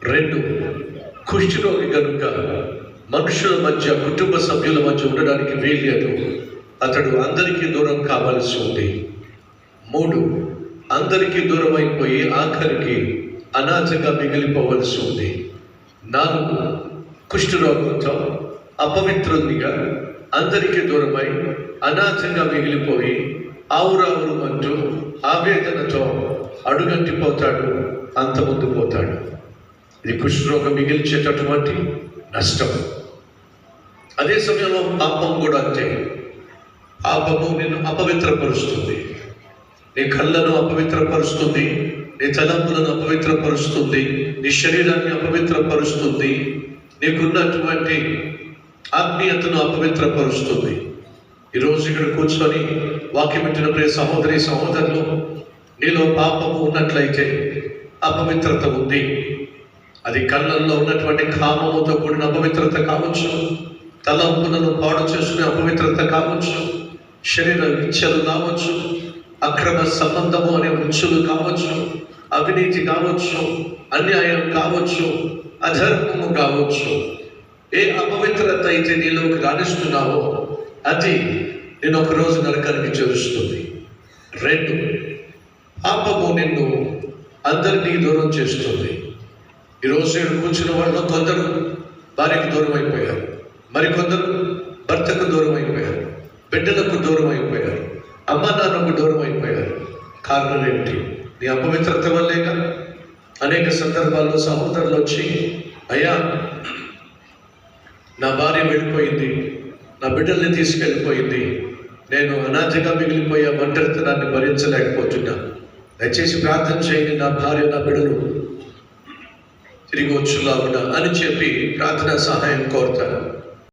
2, కుష్ఠరోగి కనుక మనుషుల మధ్య, కుటుంబ సభ్యుల మధ్య ఉండడానికి వీల్లేదు. అతడు అందరికీ దూరం కావాల్సి ఉంది. 3, అందరికీ దూరం అయిపోయి ఆఖరికి అనాథగా మిగిలిపోవలసి ఉంది. 4, కుష్ఠరోగంతో అపవిత్రునిగా అందరికీ దూరమై అనాథంగా మిగిలిపోయి ఆవురావురమంటూ ఆవేదనతో అడుగంటిపోతాడు, అంతముందు పోతాడు. ఇది కుష్ఠరోగం మిగిల్చేటటువంటి నష్టం. అదే సమయంలో పాపం కూడా అంతే. పాపము నిన్ను అపవిత్రపరుస్తుంది, నీ కళ్ళను అపవిత్రపరుస్తుంది, నీ తలంపులను అపవిత్రపరుస్తుంది, నీ శరీరాన్ని అపవిత్రపరుస్తుంది, నీకున్నటువంటి ఆత్మీయతను అపవిత్రపరుస్తుంది. ఈరోజు ఇక్కడ కూర్చొని వాక్యం వింటున్న ప్రియ సహోదరి సహోదరులు, నీలో పాపము ఉన్నట్లయితే అపవిత్రత ఉంది. అది కళ్ళల్లో ఉన్నటువంటి కామముతో కూడిన అపవిత్రత కావచ్చు, తలంపులను పాడు చేసుకునే అపవిత్రత కావచ్చు, శరీర ఇచ్చలు కావచ్చు, అక్రమ సంబంధము అనే ఉచ్చులు కావచ్చు, అవినీతి కావచ్చు, అన్యాయం కావచ్చు, అధర్మము కావచ్చు. ఏ అపవిత్రత అయితే నీలోకి రాణిస్తున్నావో అది నేను ఒకరోజు నరకానికి చేరుస్తుంది. 2, పాపము నిన్ను అందరినీ దూరం చేస్తుంది. ఈరోజు ఇక్కడ కూర్చున్న వాళ్ళు కొందరు భార్యకు దూరం అయిపోయారు, మరికొందరు భర్తకు దూరం అయిపోయారు, బిడ్డలకు దూరం అయిపోయారు, అమ్మ నాన్నకు దూరం అయిపోయారు. కారణం ఏమిటి? నీ అపవిత్రత వల్లేగా. అనేక సందర్భాల్లో సహోదరులు వచ్చి, అయ్యా నా భార్య వెళ్ళిపోయింది, నా బిడ్డల్ని తీసుకెళ్ళిపోయింది, నేను అనాథగా మిగిలిపోయే ఒంటరితనాన్ని భరించలేకపోతున్నా, దయచేసి ప్రార్థన చేయండి, నా భార్య నా బిడ్డలు తిరిగి వచ్చులాగునా అని చెప్పి ప్రార్థనా సహాయం కోరుతాను.